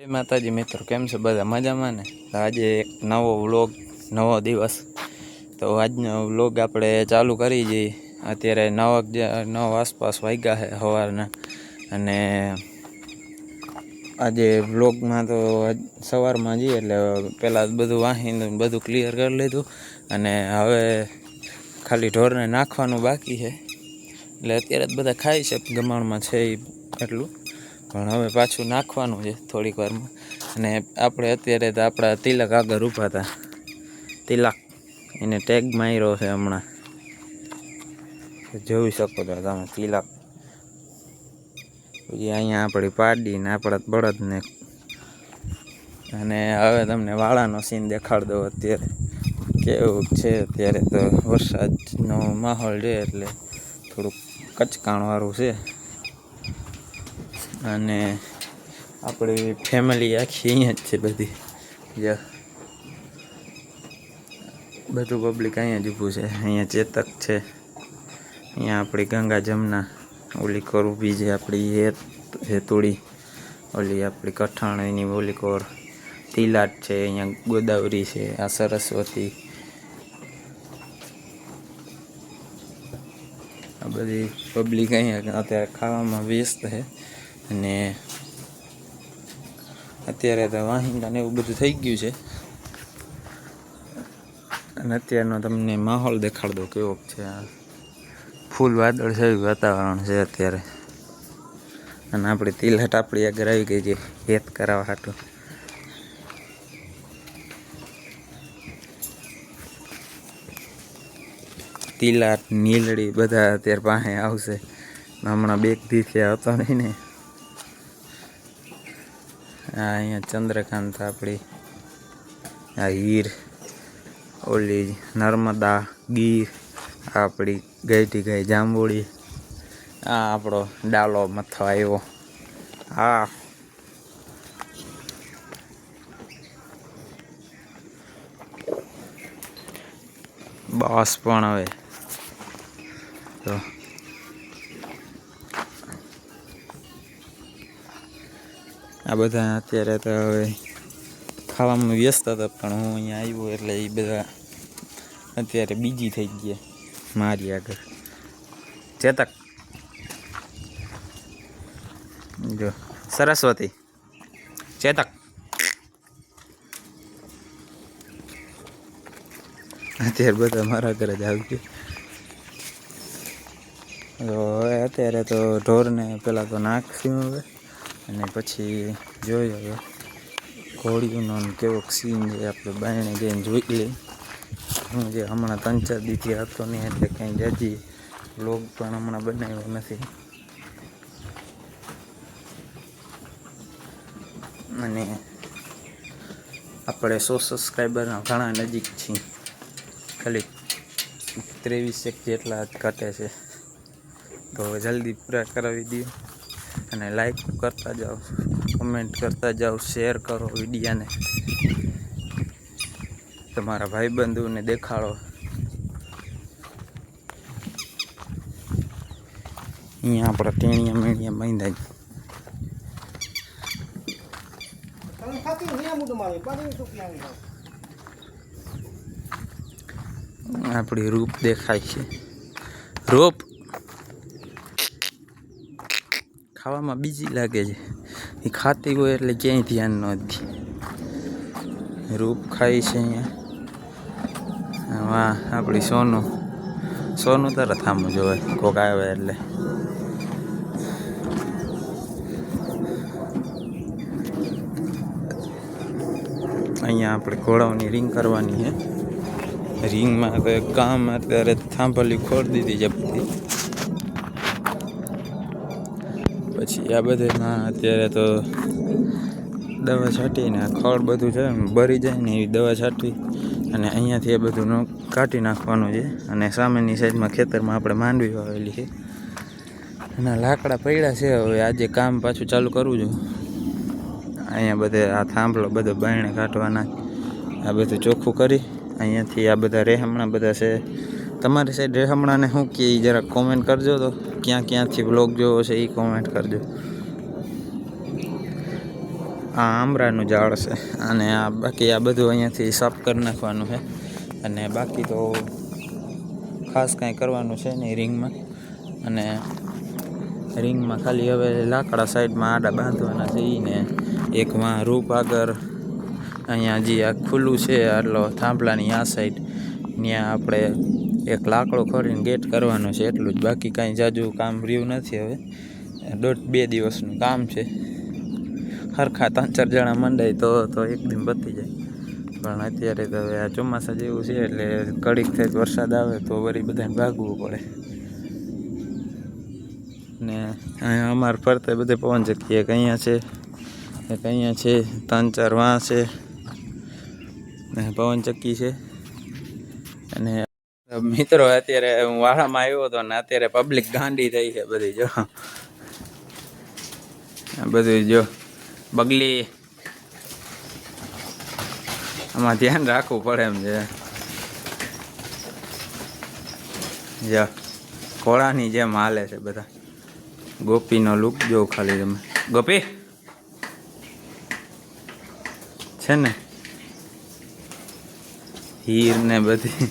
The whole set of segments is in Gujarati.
જય માતાજી મિત્રો, કેમ છે બધા મજામાં ને? આજે એક નવો વ્લોગ, નવો દિવસ. તો આજનો વ્લોગ આપણે ચાલુ કરી જઈએ. અત્યારે 9 આસપાસ વાગ્યા છે સવારના. અને આજે વ્લોગમાં તો સવારમાં જઈએ એટલે પહેલાં બધું વાહીને બધું ક્લિયર કરી લીધું. અને હવે ખાલી ઢોરને નાખવાનું બાકી છે. એટલે અત્યારે જ બધા ખાય છે, ગમાણમાં છે એટલું. પણ હવે પાછું નાખવાનું છે થોડીક વારમાં. અને આપણે અત્યારે તો આપણા તિલક આગળ ઊભા હતા. તિલક એને ટેગ માર્યો છે હમણાં, જોઈ શકો છો તમે. તિલક પછી અહીંયા આપણી પાડીને આપણા બળદને. અને હવે તમને વાળાનો સીન દેખાડ દો. અત્યારે કેવું છે, અત્યારે તો વરસાદનો માહોલ છે એટલે થોડુંક કચકાણવાળું છે. અને આપણી ફેમિલી આખી અહીંયા જ છે બધી. બધું પબ્લિક અહીંયા જ ઊભું છે. અહીંયા ચેતક છે, અહીંયા આપણી ગંગા જમના, ઓલી કોર ઊભી છે આપણી હેતુડી, ઓલી આપણી કઠાણીની ઓલી કોર તિલાટ છે, અહીંયા ગોદાવરી છે, આ સરસ્વતી. આ બધી પબ્લિક અહીંયા અત્યારે ખાવામાં વ્યસ્ત છે. અને અત્યારે તો વાહિંદા ને એવું બધું થઈ ગયું છે. અને અત્યારનો તમને માહોલ દેખાડ દો કેવો છે. આ ફૂલ વાદળ છે વાતાવરણ છે અત્યારે. અને આપણી તિલહટ આપણી આગળ આવી ગઈ છે હેત કરાવવા હાટું. તિલાટ, નીલડી બધા અત્યારે પાસે આવશે. હમણાં બેગ દીથી આવતો નહીં ને. આ અહીંયા ચંદ્રકાંત આપણી, આ હીર, ઓલી નર્મદા, ગીર, આપણી ગઈટી ગઈ જાંબુડી, આ આપણો ડાલો મથો આવ્યો. હા, બસ પણ હવે તો આ બધા અત્યારે તો હવે ખાવામાં વ્યસ્ત હતા. પણ હું અહીંયા આવ્યો એટલે એ બધા અત્યારે બીજી થઈ ગયા મારી આગળ. ચેતક જો, સરસ્વતી, ચેતક. અત્યારે બધા મારા ઘરે જ આવી ગયું. હવે અત્યારે તો ઢોરને પહેલાં તો નાખશું હવે. અને પછી જોઈએ હવે ઘોડીઓનો કેવો સીન છે આપણે બાયણે જઈને જોઈ લઈએ. હું જે હમણાં 3-4 દીથી આવતો નહીં એટલે કંઈ જાજી વ્લોગ પણ હમણાં બનાવ્યો નથી. અને આપણે 100 સબસ્ક્રાઈબરના ઘણા નજીક છીએ. ખાલી 23 જેટલા જ ઘટે છે. તો હવે જલ્દી પૂરા કરાવી દઈએ. અને લાઈક કરતા જાઓ, કમેન્ટ કરતા જાઓ, શેર કરો વિડીયાને, તમારા ભાઈબંધુને દેખાડો. અહીંયા આપણા ટેણીયા મેણીયા બાંધાય. આપણી રૂપ દેખાય છે. રૂપ ખાવામાં બીજી લાગે છે. એ ખાતી હોય એટલે ક્યાંય ધ્યાન ન દે. રૂપ ખાઈ છે અહીંયા. વાહ, આપણી સોનું તરત સામું જોવે કોક આવે એટલે. અહીંયા આપણે ઘોડાઓની રિંગ કરવાની છે. રિંગમાં કંઈક કામ અત્યારે થાંભલી ખોડી દીધી છે બધી. પછી આ બધામાં અત્યારે તો દવા છાંટીને ખડ બધું છે બળી જાય ને એવી દવા છાંટવી. અને અહીંયાથી એ બધું કાઢી નાખવાનું છે. અને સામેની સાઈડમાં ખેતરમાં આપણે માંડવી વાવેલી છે. એના લાકડા પડ્યા છે. હવે આજે કામ પાછું ચાલુ કરવું છું. અહીંયા બધે આ થાંભલો બધો બાયણે કાઢવાના. આ બધું ચોખ્ખું કરી અહીંયાથી આ બધા રેહમણા બધા છે. તમારી સાઈડ રેહમણાને શું કહે એ જરાક કોમેન્ટ કરજો. તો ક્યાંથી વ્લોગ જોવો છે એ કોમેન્ટ કરજો. આ આમરાનું ઝાડ છે અને આ બાકી આ બધું અહીંયાથી સાફ કરી નાખવાનું છે અને બાકી તો ખાસ કાંઈ કરવાનું છે નહીં રિંગમાં. અને રિંગમાં ખાલી હવે લાકડા સાઈડમાં આડા બાંધવાના છે ને એકમાં રૂપ આગળ અહીંયા જે આ ખુલ્લું છે આટલો થાંભલાની આ સાઈડ ત્યાં આપણે એક લાકડો ખોરીને ગેટ કરવાનો છે એટલું જ. બાકી કાંઈ જાજુ કામ રહ્યું નથી. હવે 1.5-2 દિવસનું કામ છે. સરખા 3-4 જણા મંડાય તો એક દિન પતી જાય. પણ અત્યારે તો હવે આ ચોમાસા જેવું છે એટલે કડીક થાય વરસાદ આવે તો વળી બધાને ભાગવું પડે. ને અહીંયા અમારે ફરતે બધે પવન ચક્કી એક અહીંયા છે, એક અહીંયા છે, 3-4 વાં છે ને પવન ચક્કી છે. અને મિત્રો અત્યારે હું વાળામાં આવ્યો હતો ને અત્યારે પબ્લિક ગાંડી થઈ છે બધી. જો બધું જો બગલી આમાં ધ્યાન રાખવું પડે એમ છે. જો ઘોડાની જેમ હાલે છે બધા. ગોપીનો લુક જો ખાલી તમે. ગોપી છે ને હીર ને બધી.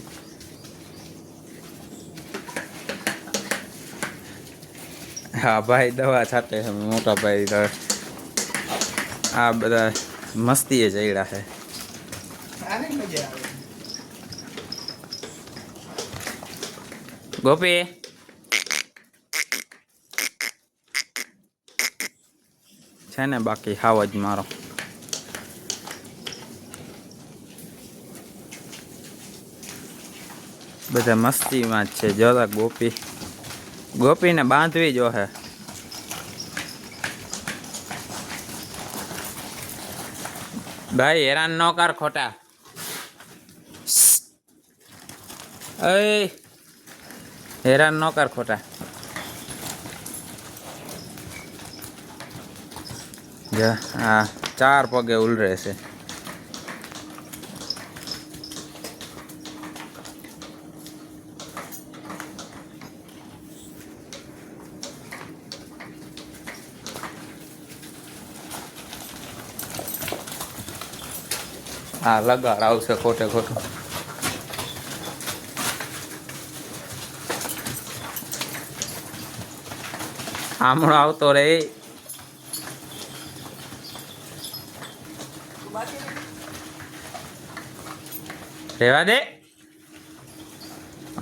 હા ભાઈ દવા છાંટે છે મોટા ભાઈ. આ બધા મસ્તીએ ચડ્યા છે. ગોપી છે ને બાકી હાવ જ મારો. બધા મસ્તીમાં જ છે. જોતા ગોપીને બાંધવી જો હે. ભાઈ હેરાન ન કર ખોટા. હેરાન ન કર ખોટા. હા 4 પગે ઉલરે છે. હા લગાડ આવશે ખોટે ખોટું. આમળો આવતો રે. રેવા દે.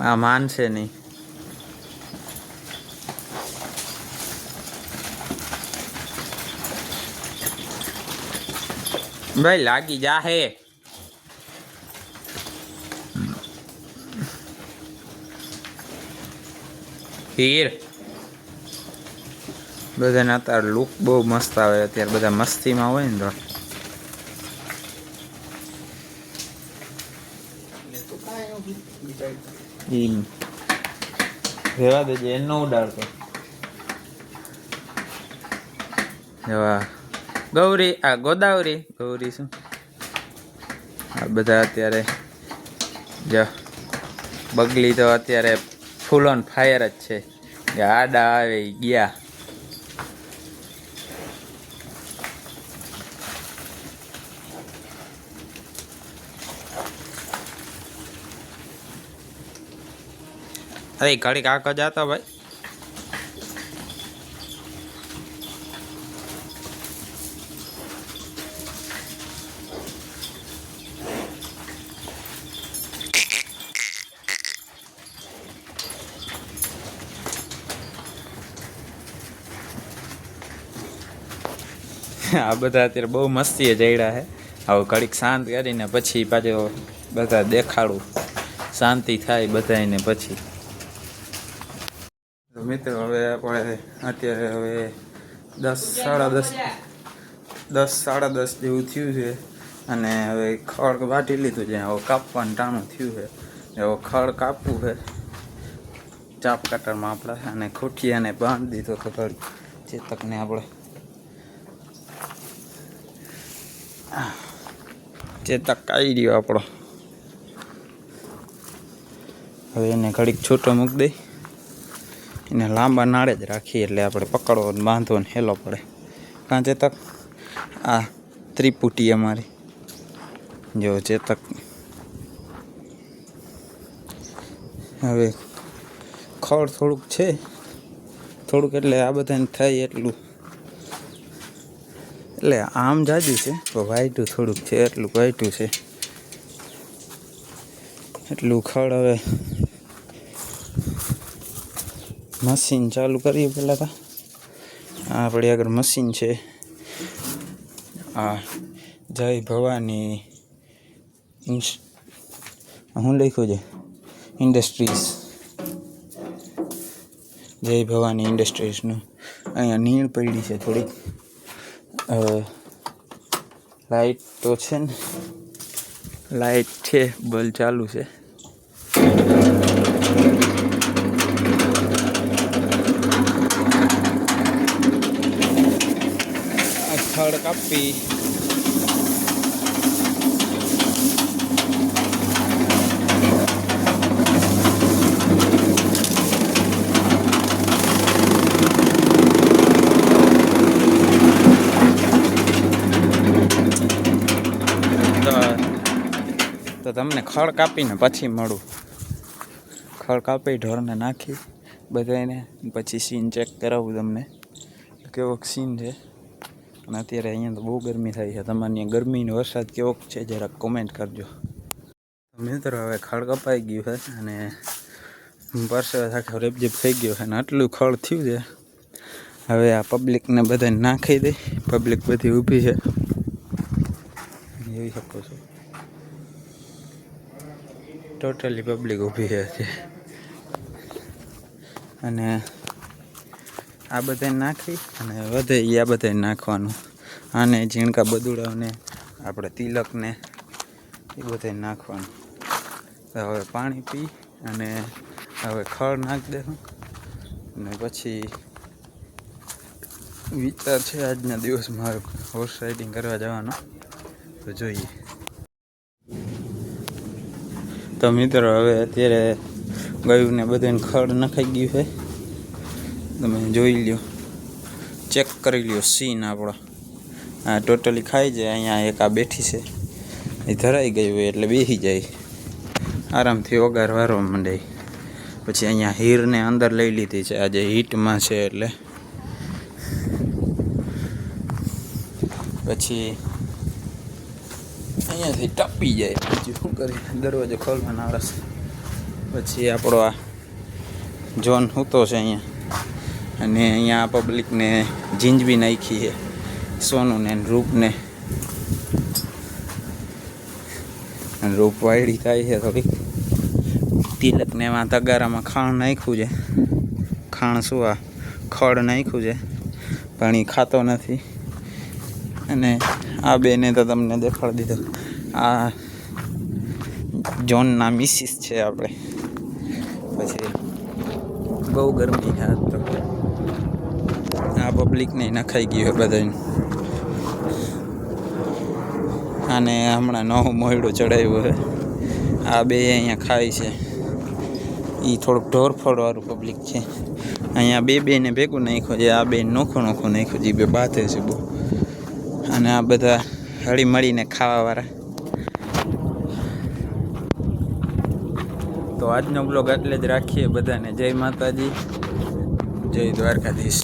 આ માનશે નહીં. ભાઈ લાગી જા હે. હીર બધાને અત્યારે લુક બહુ મસ્ત આવે. અત્યારે બધા મસ્તીમાં હોય ને તો રેવા દેજે. એનો ઉડાડતો એવા ગૌરી આ ગોદાવરી ગૌરી શું આ બધા અત્યારે જો બગલી તો અત્યારે ફૂલ ઓન ફાયર જ છે. આડા આવે ગયા. અરે ઘડીક આખો જાતો ભાઈ. આ બધા અત્યારે બહુ મસ્તીએ જડ્યા છે. હવે ઘડીક શાંત કરીને પછી પાછો બધા દેખાડું. શાંતિ થાય બધાને પછી. તો મિત્રો હવે આપણે અત્યારે હવે 10-10:30 જેવું થયું છે અને હવે ખડ વાટી લીધું છે. હવે કાપવાનું ટાણું થયું છે. હવે ખડ કાપવું છે ચાપ કટરમાં આપણે. અને ખૂટિયાને બાંધી દીધો તો ઘડી ચેતકને આપણે ચેતક આવી રહ્યો આપણો. હવે એને ઘડીક છૂટો મૂકી દઈ. એને લાંબા નાળે જ રાખીએ એટલે આપણે પકડવો બાંધવો ને હેલો પડે. કાં ચેતક આ ત્રિપુટી અમારી જો ચેતક. હવે ખડ થોડુંક છે, થોડુંક એટલે આ બધાને થાય એટલું, એટલે આમ જાજુ છે તો વાઈટું થોડુંક છે, એટલું વાઈટું છે એટલું ખડ. હવે મશીન ચાલુ કરીએ પહેલાં તો. આપણી આગળ મશીન છે, આ જય ભવાની શું લખ્યું છે, ઇન્ડસ્ટ્રીઝ, જય ભવાની ઇન્ડસ્ટ્રીઝનું. અહીંયા નીણ પડી છે થોડીક. લાઇટ તો છે ને, લાઇટ છે, બલ્બ ચાલુ છે. ખડ કાપી તો તમને ખડ કાપીને પછી મળું. ખડ કાપી ઢોરને નાખી બધાને, પછી સીન ચેક કરાવું તમને કેવો સીન છે. અને અત્યારે અહીંયા તો બહુ ગરમી થાય છે. તમારે ત્યાં ગરમીનો વરસાદ કેવો છે જરાક કોમેન્ટ કરજો મિત્રો. હવે ખડ કપાઈ ગયું છે અને પરસેવે આખો રેપઝેપ થઈ ગયો છે અને આટલું ખડ થયું છે. હવે આ પબ્લિકને બધાને નાખી દે. પબ્લિક બધી ઊભી છે, જોઈ શકો છો. ટોટલી પબ્લિક ઊભી છે અને આ બધાને નાખી અને વધે એ આ બધાને નાખવાનું. આને ઝીણકા બદુડાઓને, આપણે તિલકને એ બધાને નાખવાનું. હવે પાણી પી અને હવે ખડ નાખી દેવું. અને પછી વિચાર છે આજના દિવસ મારો હોર્સ રાઇડિંગ કરવા જવાનો, તો જોઈએ. તો મિત્રો હવે અત્યારે ગયું ને બધાને ખડ નખાઈ ગયું છે. તમે જોઈ લ્યો, ચેક કરી લ્યો સીન આપણો. આ ટોટલી ખાઈ જાય. અહીંયા એક આ બેઠી છે, એ ધરાઈ ગઈ હોય એટલે બેસી જાય, આરામથી વગાર વારવા માંડે. પછી અહીંયા હીરને અંદર લઈ લીધી છે, આજે હીટમાં છે એટલે. પછી અહીંયાથી ટપી જાય. પછી શું કરી, દરવાજો ખોલવાનો આવડે. પછી આપણો આ જોન સૂતો છે અહીંયા. અને અહીંયા પબ્લિકને જીંજવી નાખી છે, સોનુને રૂપને. રૂપ વાયડી થાય છે થોડીક. તિલકને એમાં તગારામાં ખાણ નાખ્યું છે. ખાણ શું, આ ખડ નાખ્યું છે, પણ એ ખાતો નથી. અને આ બેને તો તમને દેખાડી દીધો. આ જોનના મિસિસ છે આપણે. પછી બહુ ગરમી છે આજ તો. આ પબ્લિકને નખાઈ ગયું બધાને. આને હમણાં નવું મોયડું ચડાવ્યું છે. આ બે અહીંયા ખાય છે. એ થોડુંક ઢોરફોડવાળું પબ્લિક છે. અહીંયા બેને ભેગું નાખ્યું છે. આ બે નોખું નાખ્યું છે, બે બાથે છે બહુ. અને આ બધા હળી મળીને ખાવાવાળા. તો આજનો બ્લોગ એટલે જ રાખીએ. બધાને જય માતાજી, જય દ્વારકાધીશ.